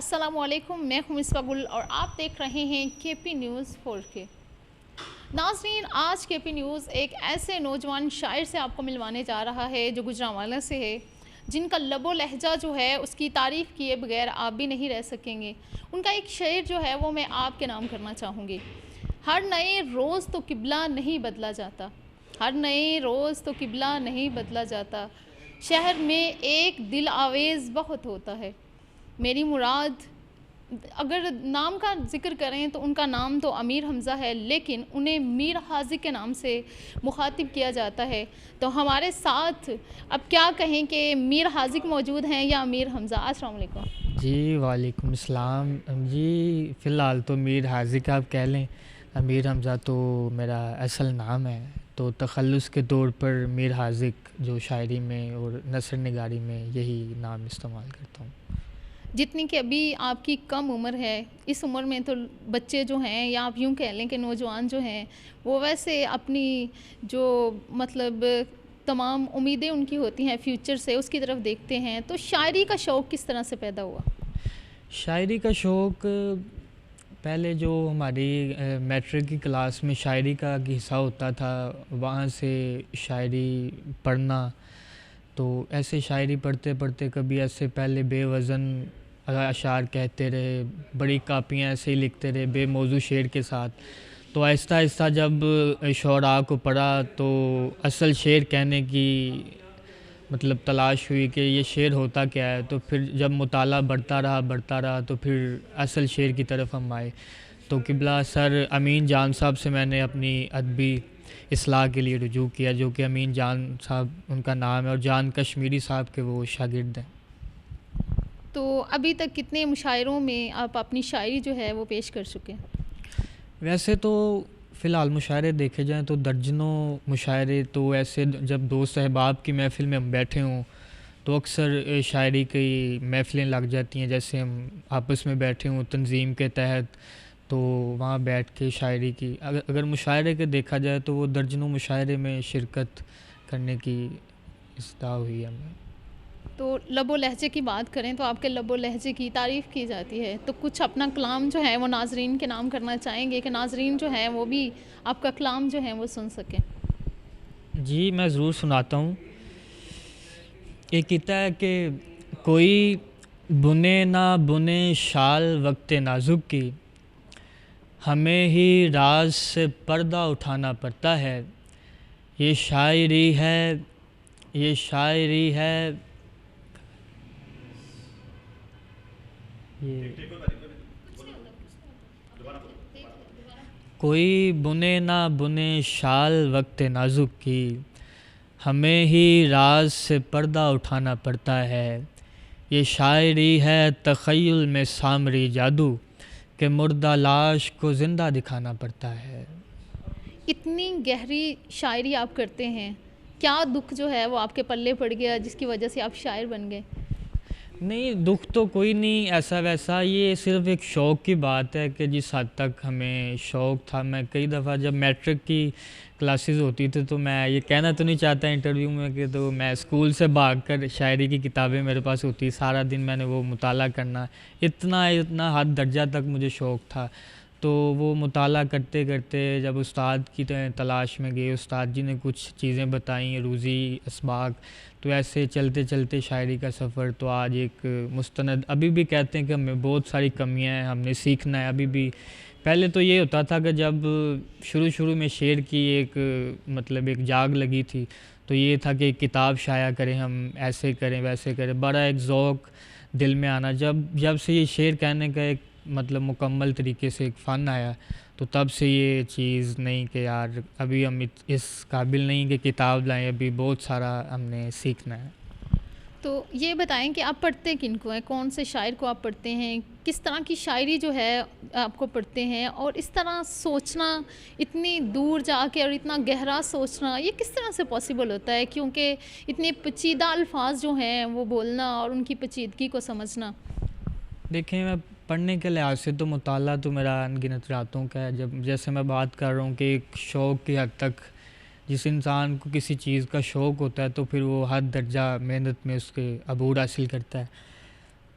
अस्सलामुअलैकुम, मैं हूं मिसबा गुल और आप देख रहे हैं केपी न्यूज़ 4K। नाज़रीन, आज केपी न्यूज़ एक ऐसे नौजवान शायर से आपको मिलवाने जा रहा है जो गुजरांवाला से है, जिनका लबो लहजा जो है उसकी तारीफ़ किए बगैर आप भी नहीं रह सकेंगे। उनका एक शेर जो है वो मैं आपके नाम करना चाहूँगी। हर नए रोज़ तो किबला नहीं बदला जाता, हर नए रोज़ तो किबला नहीं बदला जाता, शहर में एक दिल आवेज़ बहुत होता है। मेरी मुराद, अगर नाम का ज़िक्र करें तो उनका नाम तो अमीर हमज़ा है, लेकिन उन्हें मीर हाजी के नाम से मुखातिब किया जाता है। तो हमारे साथ अब क्या कहें कि मीर हाजिक मौजूद हैं या अमीर हमज़ा। अस्सलाम वालेकुम। जी, वालेकुम सलाम। जी, फ़िलहाल तो मीर हाज़िक आप कह लें, अमीर हमज़ा तो मेरा असल नाम है। तो तख़ल्लुस के तौर पर मीर हाज़िक जो शायरी में और नसर निगारी में यही नाम इस्तेमाल करता हूँ। जितनी कि अभी आपकी कम उम्र है, इस उम्र में तो बच्चे जो हैं या आप यूँ कह लें कि नौजवान जो हैं वो वैसे अपनी जो मतलब तमाम उम्मीदें उनकी होती हैं फ्यूचर से, उसकी तरफ देखते हैं। तो शायरी का शौक़ किस तरह से पैदा हुआ? शायरी का शौक़ पहले जो हमारी मैट्रिक की क्लास में शायरी का हिस्सा होता था, वहाँ से शायरी पढ़ना। तो ऐसे शायरी पढ़ते पढ़ते कभी ऐसे पहले बेवज़न अशार कहते रहे, बड़ी कापियाँ ऐसे ही लिखते रहे बेमौजू शेर के साथ। तो आहिस्ता आहिस्ता जब शुअरा को पढ़ा तो असल शेर कहने की मतलब तलाश हुई कि ये शेर होता क्या है। तो फिर जब मुताला बढ़ता रहा तो फिर असल शेर की तरफ हम आए। तो किबला सर अमीन जान साहब से मैंने अपनी अदबी इस्लाह के लिए रुजू किया, जो कि अमीन जान साहब उनका नाम है और जान कश्मीरी साहब के वो शागिर्द हैं। तो अभी तक कितने मुशायरों में आप अपनी शायरी जो है वो पेश कर चुके हैं? वैसे तो फ़िलहाल मुशायरे देखे जाएँ तो दर्जनों मुशायरे तो ऐसे जब दोस्त अहबाब की महफ़िल में हम बैठे हों तो अक्सर शायरी की महफ़िलें लग जाती हैं। जैसे हम आपस में बैठे हों तंज़ीम के तहत, तो वहाँ बैठ के शायरी की अगर मुशायरे के देखा जाए तो वो दर्जनों मुशायरे में शिरकत करने की इस्ता हुई है हमें। तो लबो लहजे की बात करें तो आपके लबो लहजे की तारीफ़ की जाती है, तो कुछ अपना कलाम जो है वो नाज़रीन के नाम करना चाहेंगे कि नाज़रीन जो हैं वो भी आपका कलाम जो है वो सुन सकें? जी, मैं ज़रूर सुनाता हूँ। एक कहता है कि कोई बुने ना बुने शाल वक्त नाजुक की, हमें ही राज से पर्दा उठाना पड़ता है। ये शायरी है, ये शायरी है, ये कोई बुने ना बुने शाल वक्त नाजुक की, हमें ही राज से पर्दा उठाना पड़ता है। ये शायरी है तख़य्युल में सामरी जादू, कि मुर्दा लाश को ज़िंदा दिखाना पड़ता है। इतनी गहरी शायरी आप करते हैं, क्या दुख जो है वो आपके पल्ले पड़ गया जिसकी वजह से आप शायर बन गए? नहीं, दुख तो कोई नहीं ऐसा वैसा, ये सिर्फ़ एक शौक़ की बात है कि जिस हद तक हमें शौक़ था। मैं कई दफ़ा जब मैट्रिक की क्लासेस होती थी तो मैं ये कहना तो नहीं चाहता इंटरव्यू में कि तो मैं स्कूल से भागकर शायरी की किताबें मेरे पास होती, सारा दिन मैंने वो मुताला करना, इतना हद दर्जा तक मुझे शौक़ था। तो वो मुताला करते करते जब उस्ताद की तलाश में गए, उस्ताद जी ने कुछ चीज़ें बताई, रूज़ी असबाक, तो ऐसे चलते चलते शायरी का सफ़र तो आज एक मुस्तनद। अभी भी कहते हैं कि हमें बहुत सारी कमियां हैं, हमने सीखना है अभी भी। पहले तो ये होता था कि जब शुरू में शेर की एक मतलब एक जाग लगी थी तो ये था कि किताब शाया करें, हम ऐसे करें वैसे करें, बड़ा एक ज़ौक़ दिल में आना। जब से ये शेर कहने का एक मतलब मुकम्मल तरीके से एक फ़न आया तो तब से ये चीज़ नहीं कि यार अभी हम इस काबिल नहीं कि किताब लाएं, अभी बहुत सारा हमने सीखना है। तो ये बताएं कि आप पढ़ते किनको हैं, कौन से शायर को आप पढ़ते हैं, किस तरह की शायरी जो है आपको पढ़ते हैं, और इस तरह सोचना, इतनी दूर जाके और इतना गहरा सोचना, ये किस तरह से पॉसिबल होता है? क्योंकि इतने पेचीदा अल्फाज जो हैं वो बोलना और उनकी पेचीदगी को समझना। देखें, मैं पढ़ने के लिहाज से तो मुताला तो मेरा अनगिनत रातों का है। जब जैसे मैं बात कर रहा हूँ कि एक शौक़ की हद तक जिस इंसान को किसी चीज़ का शौक़ होता है तो फिर वो हद दर्जा मेहनत में उसके अबूर हासिल करता है।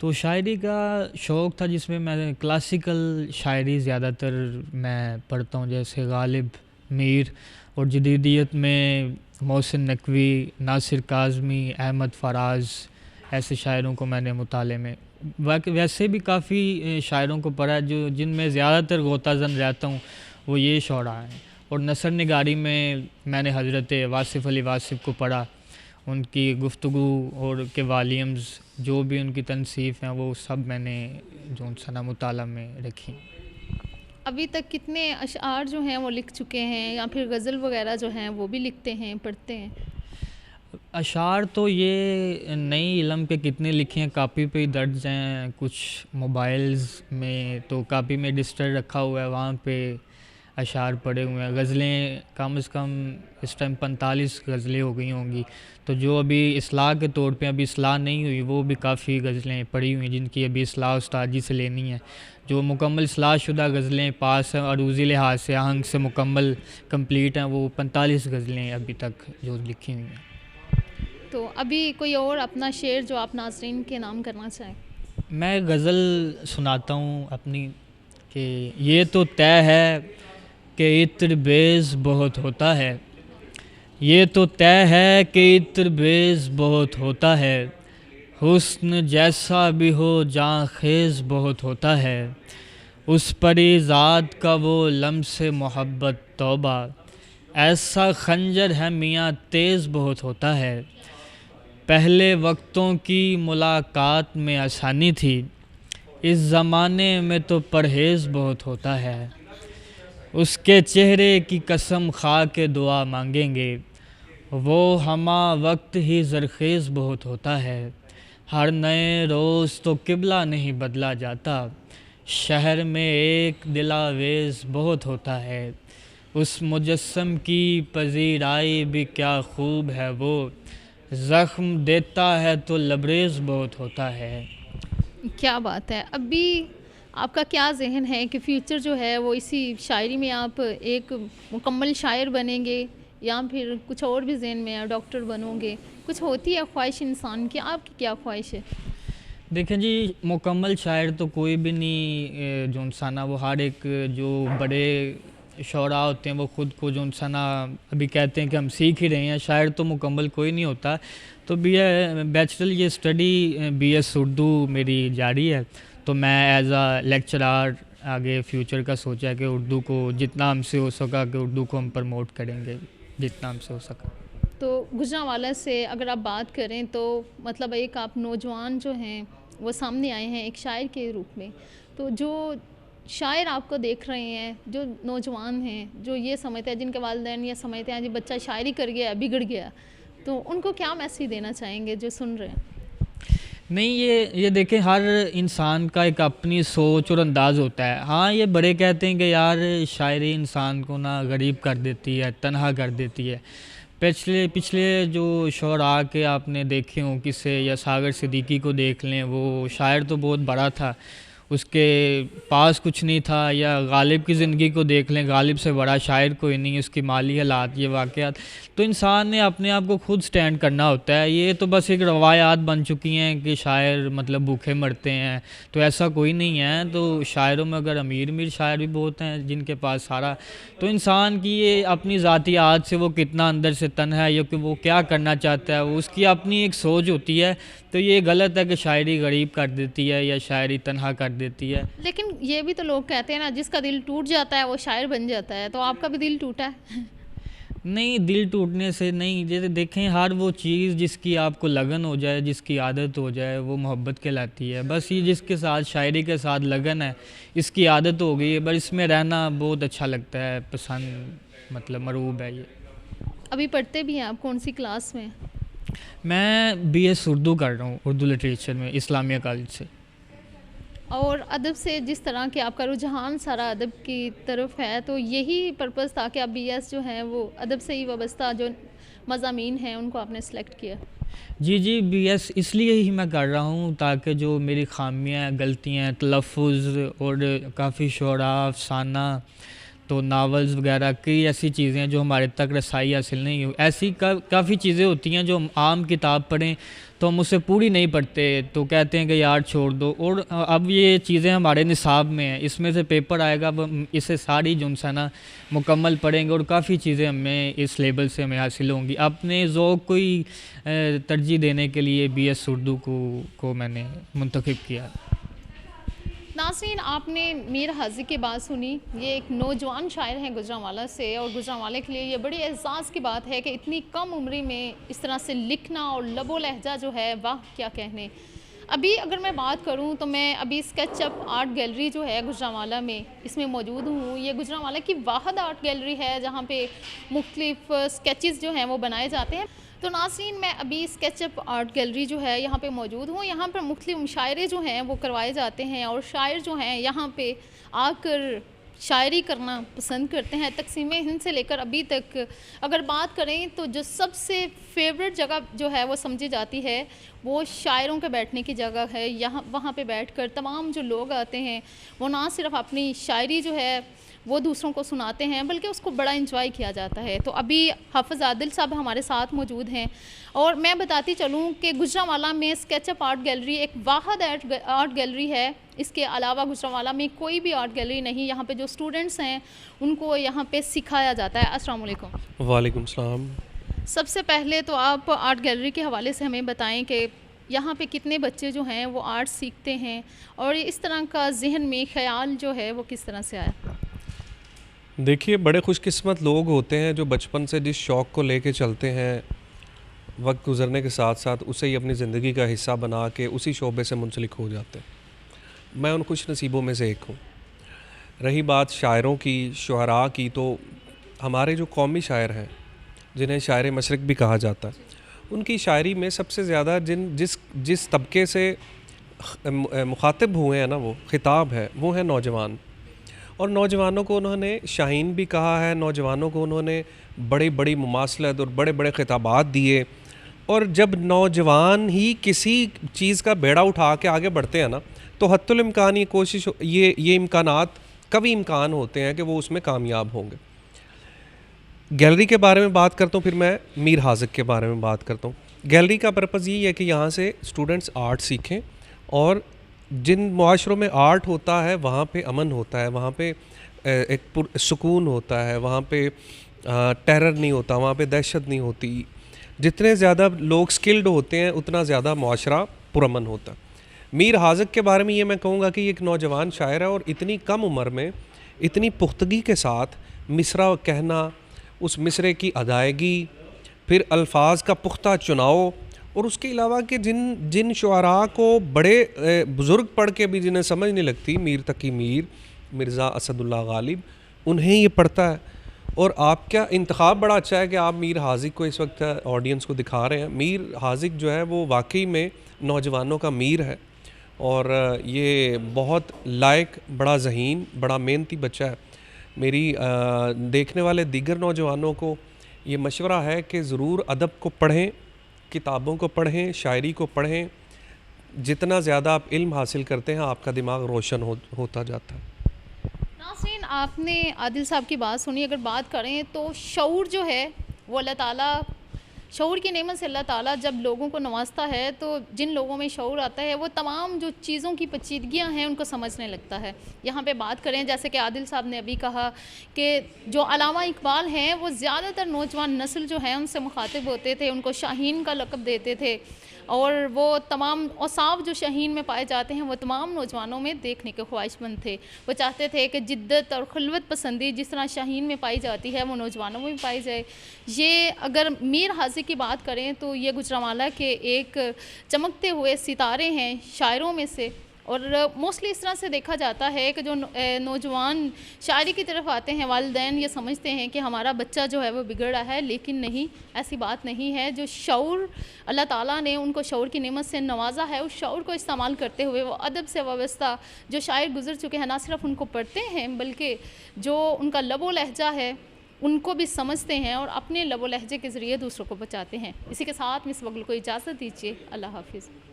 तो शायरी का शौक़ था जिसमें मैं क्लासिकल शायरी ज़्यादातर मैं पढ़ता हूँ, जैसे गालिब, मीर, और जदीदियत में मोहसिन नकवी, नासिर काज़मी, अहमद फराज, ऐसे शायरों को मैंने मुताले में वैसे भी काफ़ी शायरों को पढ़ा है, जो जिनमें ज़्यादातर गोताज़न रहता हूँ वो ये शुअरा हैं। और नसर निगारी में मैंने हज़रत वासिफ़ अली वासिफ़ को पढ़ा, उनकी गुफ्तगू और के वॉल्यूम्स जो भी उनकी तनसीफ़ हैं वो सब मैंने जो सना मुताला में रखी। अभी तक कितने अशआर जो हैं वो लिख चुके हैं, या फिर गज़ल वगैरह जो हैं वो भी लिखते हैं, पढ़ते हैं? अशार तो ये नई इल्म के कितने लिखे हैं, कापी पे ही दर्ज हैं, कुछ मोबाइल्स में तो कापी में रजिस्टर रखा हुआ है, वहाँ पे अशार पड़े हुए हैं। गज़लें कम से कम इस टाइम 45 गज़लें हो गई होंगी, तो जो अभी इस्लाह के तौर पे अभी इस्लाह नहीं हुई वो भी काफ़ी गज़लें पड़ी हुई हैं, जिनकी अभी इस्लाह उस्ताद जी से लेनी है। जो मुकम्मल इस्लाह शुदा गज़लें पास हैं अरूज़ी लिहाज से आहंग से मुकम्मल कंप्लीट हैं, वो 45 गज़लें अभी तक जो लिखी हुई हैं। तो अभी कोई और अपना शेर जो आप नाज़रीन के नाम करना चाहें? मैं गज़ल सुनाता हूँ अपनी, कि ये तो तय है कि इत्र बेज़ बहुत होता है, ये तो तय है कि इत्र बेज़ बहुत होता है, हुस्न जैसा भी हो जाँ खेज़ बहुत होता है, उस परी ज़ात का वो लम्से मोहब्बत तौबा, ऐसा खंजर है मियाँ तेज़ बहुत होता है। पहले वक्तों की मुलाकात में आसानी थी, इस ज़माने में तो परहेज़ बहुत होता है, उसके चेहरे की कसम खा के दुआ मांगेंगे, वो हमा वक्त ही ज़रखेज़ बहुत होता है। हर नए रोज़ तो किबला नहीं बदला जाता, शहर में एक दिलावेज़ बहुत होता है, उस मुजस्सम की पजीराई भी क्या खूब है, वो ज़ख्म देता है तो लबरेज़ बहुत होता है। क्या बात है! अभी आपका क्या ज़हन है कि फ्यूचर जो है वो इसी शायरी में आप एक मुकम्मल शायर बनेंगे, या फिर कुछ और भी ज़हन में है, डॉक्टर बनोगे? कुछ होती है ख्वाहिश इंसान की, आपकी क्या ख्वाहिश है? देखें जी, मुकम्मल शायर तो कोई भी नहीं, जो इंसान वो हर एक जो बड़े शौरा होते हैं वो ख़ुद को जो इंसान अभी कहते हैं कि हम सीख ही रहे हैं, शायर तो मुकम्मल कोई नहीं होता। तो बैचलर ये स्टडी बीएस उर्दू मेरी जारी है, तो मैं एज आ लेक्चरार आगे फ्यूचर का सोचा है कि उर्दू को जितना हमसे हो सका कि उर्दू को हम प्रमोट करेंगे, जितना हमसे हो सका। तो गुजरांवाला से अगर आप बात करें तो मतलब एक आप नौजवान जो हैं वो सामने आए हैं एक शायर के रूप में, तो जो शायर आपको देख रहे हैं, जो नौजवान हैं, जो ये समझते हैं, जिनके वालिदैन ये समझते हैं जी बच्चा शायरी कर गया, बिगड़ गया, तो उनको क्या मैसेज देना चाहेंगे जो सुन रहे हैं? नहीं, ये देखें, हर इंसान का एक अपनी सोच और अंदाज़ होता है। हाँ, ये बड़े कहते हैं कि यार शायरी इंसान को ना गरीब कर देती है, तन्हा कर देती है। पिछले पिछले जो शुअरा के आपने देखे हों किस्से, या सागर सिद्दीकी को देख लें, वो शायर तो बहुत बड़ा था, उसके पास कुछ नहीं था। या गालिब की ज़िंदगी को देख लें, गालिब से बड़ा शायर कोई नहीं, उसकी माली हालात, ये वाक़यात। तो इंसान ने अपने आप को खुद स्टैंड करना होता है। ये तो बस एक रवायात बन चुकी हैं कि शायर मतलब भूखे मरते हैं, तो ऐसा कोई नहीं है। तो शायरों में अगर अमीर शायर भी बहुत हैं जिनके पास सारा, तो इंसान की ये अपनी ज़ाती आदत से वो कितना अंदर से तन्हा है, या कि वो क्या करना चाहता है, वो उसकी अपनी एक सोच होती है। तो ये गलत है कि शायरी गरीब कर देती है या शायरी तन्हा कर देती है। लेकिन ये भी तो लोग कहते हैं ना, जिसका दिल टूट जाता है वो शायर बन जाता है, तो आपका भी दिल टूटा है? नहीं, दिल टूटने से नहीं। जैसे देखें, हर वो चीज़ जिसकी आपको लगन हो जाए, जिसकी आदत हो जाए, वो मोहब्बत कहलाती है। बस ये जिसके साथ शायरी के साथ लगन है, इसकी आदत हो गई है, बस इसमें रहना बहुत अच्छा लगता है, पसंद मतलब मरूब है ये। अभी पढ़ते भी हैं आप? कौन सी क्लास में? मैं बीएस उर्दू कर रहा हूँ, उर्दू लिटरेचर में, इस्लामिया कॉलेज से। और अदब से जिस तरह के आपका रुझान सारा अदब की तरफ है, तो यही पर्पज़ था कि आप बीएस जो है वो अदब से ही वाबस्ता जो मज़ामीन हैं उनको आपने सेलेक्ट किया? जी, बीएस इसलिए ही मैं कर रहा हूँ ताकि जो मेरी खामियाँ, गलतियाँ, तलफ़ुज़ और काफ़ी शुअरा, अफ़साना, तो नावल्स वगैरह कई ऐसी चीज़ें हैं जो हमारे तक रसाई हासिल नहीं हो, ऐसी काफ़ी चीज़ें होती हैं जो हम आम किताब पढ़ें तो हम उसे पूरी नहीं पढ़ते, तो कहते हैं कि यार छोड़ दो। और अब ये चीज़ें हमारे निसाब में हैं, इसमें से पेपर आएगा, अब हम इसे सारी जो है ना मुकम्मल पढ़ेंगे और काफ़ी चीज़ें हमें इस लेवल से हमें हासिल होंगी। अपने ज़ौक़ को ही तरजीह देने के लिए BS उर्दू को मैंने मुंतखब किया। नाज़रीन, आपने मीर हाजी की बात सुनी। ये एक नौजवान शायर हैं गुजरांवाला से, और गुजरांवाले के लिए ये बड़ी एहसास की बात है कि इतनी कम उम्र में इस तरह से लिखना और लबो लहजा जो है, वाह क्या कहने। अभी अगर मैं बात करूं तो मैं अभी स्केचअप आर्ट गैलरी जो है गुजरांवाला में, इसमें मौजूद हूं। ये गुजरांवाला की वाहिद आर्ट गैलरी है जहां पे मुख्तलिफ स्केचेस जो हैं वो बनाए जाते हैं। तो नाज़रीन, मैं अभी स्केचअप आर्ट गैलरी जो है यहाँ पे मौजूद हूँ। यहाँ पर मुख्तलिफ मुशायरे जो हैं वो करवाए जाते हैं, और शायर जो हैं यहाँ पे आकर शायरी करना पसंद करते हैं। तकसीम हिंद से लेकर अभी तक अगर बात करें तो जो सबसे फेवरेट जगह जो है वो समझी जाती है वो शायरों के बैठने की जगह है। यहाँ वहाँ पे बैठकर तमाम जो लोग आते हैं वो ना सिर्फ अपनी शायरी जो है वो दूसरों को सुनाते हैं, बल्कि उसको बड़ा इंजॉय किया जाता है। तो अभी हाफिज़ आदिल साहब हमारे साथ मौजूद हैं, और मैं बताती चलूँ कि गुजरांवाला में स्केचअप आर्ट गैलरी एक वाहिद आर्ट गैलरी है। इसके अलावा गुजरांवाला में कोई भी आर्ट गैलरी नहीं। यहाँ पे जो स्टूडेंट्स हैं उनको यहाँ पे सिखाया जाता है। अस्सलाम वालेकुम। वालेकुम सलाम। सबसे पहले तो आप आर्ट गैलरी के हवाले से हमें बताएं कि यहाँ पे कितने बच्चे जो हैं वो आर्ट सीखते हैं, और इस तरह का जहन में ख्याल जो है वो किस तरह से आया। देखिए, बड़े खुशकिस्मत लोग होते हैं जो बचपन से जिस शौक़ को लेके चलते हैं, वक्त गुज़रने के साथ साथ उसे ही अपनी ज़िंदगी का हिस्सा बना के उसी शोबे से मुंसलिक हो जाते हैं। मैं उन खुश नसीबों में से एक हूँ। रही बात शायरों की, शुअरा की, तो हमारे जो कौमी शायर हैं जिन्हें शायर मशरिक़ भी कहा जाता है, उनकी शायरी में सबसे ज़्यादा जिस तबके से मुखातिब हुए हैं ना, वो ख़िताब है, वो है नौजवान। और नौजवानों को उन्होंने शाहीन भी कहा है, नौजवानों को उन्होंने बड़ी बड़ी मुमासलत और बड़े बड़े ख़िताबात दिए। और जब नौजवान ही किसी चीज़ का बेड़ा उठा के आगे बढ़ते हैं ना, तो हत्तुल इम्कान ये कोशिश, ये इम्कानात कभी इम्कान होते हैं कि वो उसमें कामयाब होंगे। गैलरी के बारे में बात करता हूँ, फिर मैं मीर हाज़िक के बारे में बात करता हूँ। गैलरी का पर्पज़ यही है कि यहाँ से स्टूडेंट्स आर्ट सीखें, और जिन मुआशरों में आर्ट होता है वहाँ पे अमन होता है, वहाँ पे एक सुकून होता है, वहाँ पे टेरर नहीं होता, वहाँ पे दहशत नहीं होती। जितने ज़्यादा लोग स्किल्ड होते हैं उतना ज़्यादा मुआशरा पुरअमन होता है। मीर हाज़िक के बारे में ये मैं कहूँगा कि एक नौजवान शायर है, और इतनी कम उम्र में इतनी पुख्तगी के साथ मिसरा कहना, उस मिसरे की अदायगी, फिर अल्फाज का पुख्ता चुनाव, और उसके अलावा कि जिन शुअरा को बड़े बुज़ुर्ग पढ़ के भी जिन्हें समझ नहीं लगती, मीर तकी मीर, मिर्ज़ा असदुल्ला गालिब, उन्हें ये पढ़ता है। और आपका इंतखाब बड़ा अच्छा है कि आप मीर हाज़िक को इस वक्त ऑडियंस को दिखा रहे हैं। मीर हाज़िक जो है वो वाकई में नौजवानों का मीर है, और ये बहुत लायक, बड़ा ज़हीन, बड़ा मेहनती बच्चा है। मेरी देखने वाले दीगर नौजवानों को ये मशवरा है कि ज़रूर अदब को पढ़ें, किताबों को पढ़ें, शायरी को पढ़ें। जितना ज़्यादा आप इल्म हासिल करते हैं, आपका दिमाग रोशन होता जाता है। नाज़रीन, आपने आदिल साहब की बात सुनी। अगर बात करें तो शऊर जो है वो अल्लाह ताला, शऊर की नेमत से अल्लाह ताला जब लोगों को नवाजता है तो जिन लोगों में शऊर आता है वो तमाम जो चीज़ों की पेचीदगियाँ हैं उनको समझने लगता है। यहाँ पे बात करें जैसे कि आदिल साहब ने अभी कहा कि जो अल्लामा इकबाल हैं वो ज़्यादातर नौजवान नस्ल जो है उनसे मुखातिब होते थे, उनको शाहीन का लक़ब देते थे, और वो तमाम औसाफ जो शाहीन में पाए जाते हैं वो तमाम नौजवानों में देखने के ख्वाहिशमंद थे। वो चाहते थे कि जिद्दत और खिलवत पसंदी जिस तरह शाहीन में पाई जाती है वो नौजवानों में भी पाई जाए। ये अगर मीर हाज़िक की बात करें तो ये गुजरांवाला के एक चमकते हुए सितारे हैं शायरों में से, और मोस्टली इस तरह से देखा जाता है कि जो नौजवान शायरी की तरफ आते हैं, वालिदैन ये समझते हैं कि हमारा बच्चा जो है वो बिगड़ रहा है, लेकिन नहीं, ऐसी बात नहीं है। जो शऊर अल्लाह ताला ने उनको शऊर की नेमत से नवाजा है, उस शऊर को इस्तेमाल करते हुए वो अदब से वाबस्ता जो शायर गुजर चुके हैं ना सिर्फ उनको पढ़ते हैं, बल्कि जो उनका लबो लहजा है उनको भी समझते हैं और अपने लबो लहजे के ज़रिए दूसरों को बचाते हैं। इसी के साथ मिस वगल को इजाज़त दीजिए। अल्लाह हाफिज़।